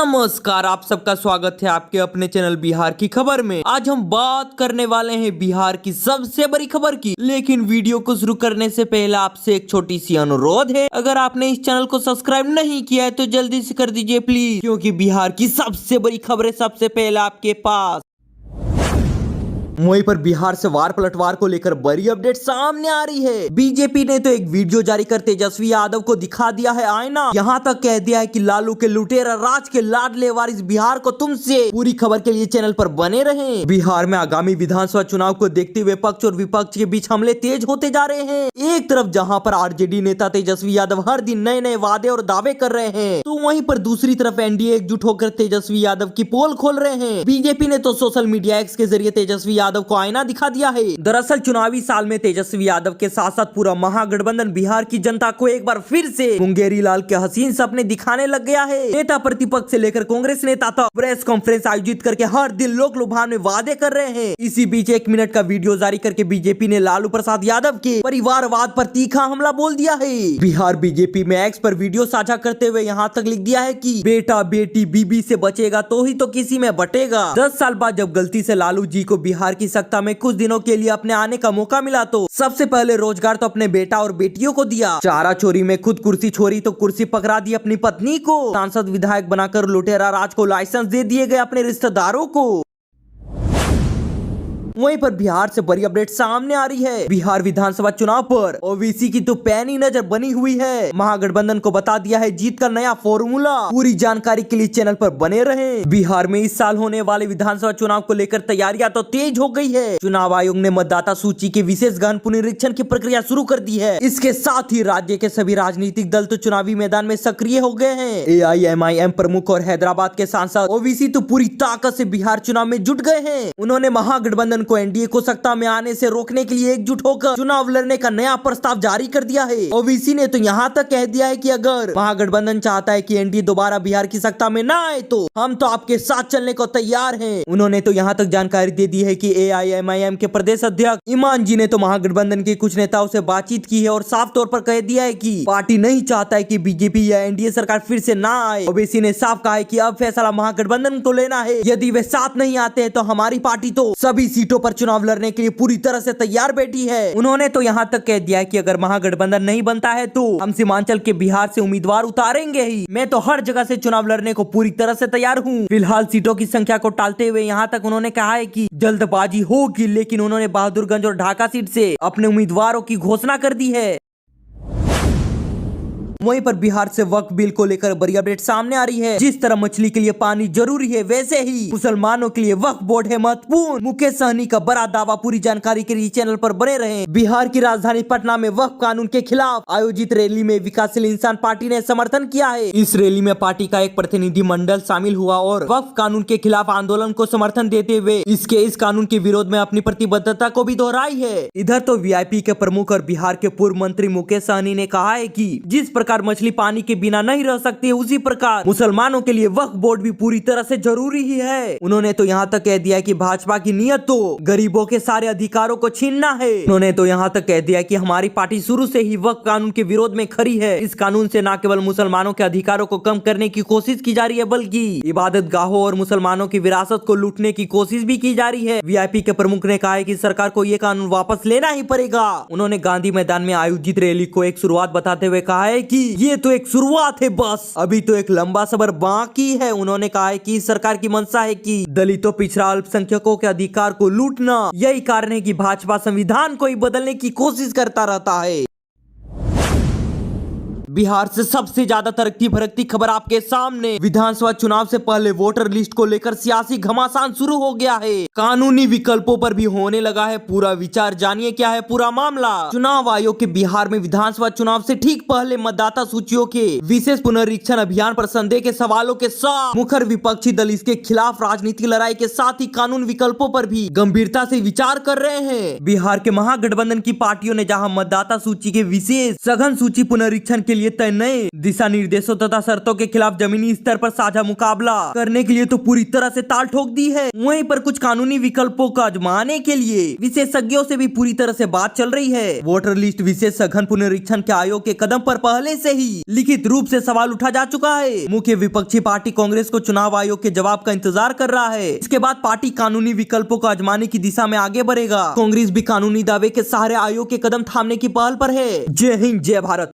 नमस्कार, आप सबका स्वागत है आपके अपने चैनल बिहार की खबर में। आज हम बात करने वाले हैं बिहार की सबसे बड़ी खबर की। लेकिन वीडियो को शुरू करने से पहले आपसे एक छोटी सी अनुरोध है, अगर आपने इस चैनल को सब्सक्राइब नहीं किया है तो जल्दी से कर दीजिए प्लीज, क्योंकि बिहार की सबसे बड़ी खबरें सबसे पहले आपके पास। वहीं पर बिहार से वार पलटवार को लेकर बड़ी अपडेट सामने आ रही है। बीजेपी ने तो एक वीडियो जारी कर तेजस्वी यादव को दिखा दिया है आईना। यहाँ तक कह दिया है कि लालू के लुटेरा राज के लाडले वारिस बिहार को तुमसे। पूरी खबर के लिए चैनल पर बने रहें। बिहार में आगामी विधानसभा चुनाव को देखते हुए पक्ष और विपक्ष के बीच हमले तेज होते जा रहे हैं। एक तरफ जहाँ पर आरजेडी नेता तेजस्वी यादव हर दिन नए नए वादे और दावे कर रहे हैं, तो वहीं पर दूसरी तरफ एनडीए एकजुट होकर तेजस्वी यादव की पोल खोल रहे हैं। बीजेपी ने तो सोशल मीडिया एक्स के जरिए तेजस्वी यादव को आईना दिखा दिया है। दरअसल चुनावी साल में तेजस्वी यादव के साथ साथ पूरा महागठबंधन बिहार की जनता को एक बार फिर से मुंगेरी लाल के हसीन सपने दिखाने लग गया है। नेता प्रतिपक्ष से लेकर कांग्रेस नेता तक प्रेस कॉन्फ्रेंस आयोजित करके हर दिन लोक लुभावने वादे कर रहे हैं। इसी बीच 1 मिनट का वीडियो जारी करके बीजेपी ने लालू प्रसाद यादव के परिवारवाद पर तीखा हमला बोल दिया है। बिहार बीजेपी में एक्स पर वीडियो साझा करते हुए यहाँ तक लिख दिया है कि बेटा बेटी बीबी से बचेगा तो ही तो किसी में बटेगा। 10 साल बाद जब गलती से लालू जी को बिहार की सत्ता में कुछ दिनों के लिए अपने आने का मौका मिला तो सबसे पहले रोजगार तो अपने बेटा और बेटियों को दिया। चारा चोरी में खुद कुर्सी छोड़ी तो कुर्सी पकड़ा दी अपनी पत्नी को। सांसद विधायक बनाकर लुटेरा राज को लाइसेंस दे दिए गए अपने रिश्तेदारों को। वहीं पर बिहार से बड़ी अपडेट सामने आ रही है। बिहार विधानसभा चुनाव पर ओबीसी की तो पैनी नजर बनी हुई है। महागठबंधन को बता दिया है जीत का नया फॉर्मूला। पूरी जानकारी के लिए चैनल पर बने रहें। बिहार में इस साल होने वाले विधानसभा चुनाव को लेकर तैयारियां तो तेज हो गई है। चुनाव आयोग ने मतदाता सूची के विशेष गहन पुनरीक्षण की प्रक्रिया शुरू कर दी है। इसके साथ ही राज्य के सभी राजनीतिक दल तो चुनावी मैदान में सक्रिय हो गए हैं। AIMIM प्रमुख और हैदराबाद के सांसद ओबीसी तो पूरी ताकत से बिहार चुनाव में जुट गए हैं। उन्होंने महागठबंधन को एनडीए को सत्ता में आने से रोकने के लिए एकजुट होकर चुनाव लड़ने का नया प्रस्ताव जारी कर दिया है। ओबीसी ने तो यहाँ तक कह दिया है कि अगर महागठबंधन चाहता है कि एनडीए दोबारा बिहार की सत्ता में ना आए तो हम तो आपके साथ चलने को तैयार हैं। उन्होंने तो यहाँ तक जानकारी दे दी है कि AIMIM के प्रदेश अध्यक्ष ईमान जी ने तो महागठबंधन के कुछ नेताओं से बातचीत की है और साफ तौर पर कह दिया है कि पार्टी नहीं चाहता है कि बीजेपी या एनडीए सरकार फिर से ना आए। ओबीसी ने साफ कहा है कि अब फैसला महागठबंधन को लेना है। यदि वे साथ नहीं आते हैं तो हमारी पार्टी तो सभी सीटों पर चुनाव लड़ने के लिए पूरी तरह से तैयार बैठी है। उन्होंने तो यहाँ तक कह दिया है कि अगर महागठबंधन नहीं बनता है तो हम सीमांचल के बिहार से उम्मीदवार उतारेंगे ही। मैं तो हर जगह से चुनाव लड़ने को पूरी तरह से तैयार हूँ। फिलहाल सीटों की संख्या को टालते हुए यहाँ तक उन्होंने कहा है कि जल्दबाजी होगी, लेकिन उन्होंने बहादुरगंज और ढाका सीट से अपने उम्मीदवारों की घोषणा कर दी है। वहीं पर बिहार से वक्फ बिल को लेकर बड़ी अपडेट सामने आ रही है। जिस तरह मछली के लिए पानी जरूरी है, वैसे ही मुसलमानों के लिए वक्फ बोर्ड है महत्वपूर्ण। मुकेश सहनी का बड़ा दावा। पूरी जानकारी के लिए चैनल पर बने रहें। बिहार की राजधानी पटना में वक्फ कानून के खिलाफ आयोजित रैली में विकासशील इंसान पार्टी ने समर्थन किया है। इस रैली में पार्टी का एक प्रतिनिधि मंडल शामिल हुआ और वक्फ कानून के खिलाफ आंदोलन को समर्थन देते हुए इस कानून के विरोध में अपनी प्रतिबद्धता को भी दोहराई है। इधर तो वीआईपी के प्रमुख और बिहार के पूर्व मंत्री मुकेश सहनी ने कहा है कि जिस प्रकार मछली पानी के बिना नहीं रह सकती है, उसी प्रकार मुसलमानों के लिए वक्फ बोर्ड भी पूरी तरह से जरूरी ही है। उन्होंने तो यहाँ तक कह दिया कि भाजपा की नियत तो गरीबों के सारे अधिकारों को छीनना है। उन्होंने तो यहाँ तक कह दिया कि हमारी पार्टी शुरू से ही वक्फ कानून के विरोध में खड़ी है। इस कानून से न केवल मुसलमानों के अधिकारों को कम करने की कोशिश की जा रही है, बल्कि इबादत गाहों और मुसलमानों की विरासत को लूटने की कोशिश भी की जा रही है। वीआईपी के प्रमुख ने कहा है कि सरकार को ये कानून वापस लेना ही पड़ेगा। उन्होंने गांधी मैदान में आयोजित रैली को एक शुरुआत बताते हुए कहा है कि ये तो एक शुरुआत है, बस अभी तो एक लंबा सफर बाकी है। उन्होंने कहा है कि सरकार की मंशा है कि दलितों पिछड़ा अल्पसंख्यकों के अधिकार को लूटना। यही कारण है कि भाजपा संविधान को ही बदलने की कोशिश करता रहता है। बिहार से सबसे ज्यादा तरक्की भरकती खबर आपके सामने। विधानसभा चुनाव से पहले वोटर लिस्ट को लेकर सियासी घमासान शुरू हो गया है। कानूनी विकल्पों पर भी होने लगा है पूरा विचार। जानिए क्या है पूरा मामला। चुनाव आयोग के बिहार में विधानसभा चुनाव से ठीक पहले मतदाता सूचियों के विशेष पुनरीक्षण अभियान पर संदेह के सवालों के साथ मुखर विपक्षी दल इसके खिलाफ राजनीतिक लड़ाई के साथ ही कानून विकल्पों पर भी गंभीरता से विचार कर रहे हैं। बिहार के महागठबंधन की पार्टियों ने जहां मतदाता सूची के विशेष सघन सूची पुनरीक्षण के लिए लिए तय नए दिशा निर्देशों तथा शर्तों के खिलाफ जमीनी स्तर पर साझा मुकाबला करने के लिए तो पूरी तरह से ताल ठोक दी है। वहीं पर कुछ कानूनी विकल्पों को आजमाने के लिए विशेषज्ञों से भी पूरी तरह से बात चल रही है। वोटर लिस्ट विशेष सघन पुनरीक्षण के आयोग के कदम पर पहले से ही लिखित रूप से सवाल उठा जा चुका है। मुख्य विपक्षी पार्टी कांग्रेस को चुनाव आयोग के जवाब का इंतजार कर रहा है। इसके बाद पार्टी कानूनी विकल्पों को आजमाने की दिशा में आगे बढ़ेगा। कांग्रेस भी कानूनी दावे के सहारे आयोग के कदम थामने की पहल पर है। जय हिंद, जय भारत।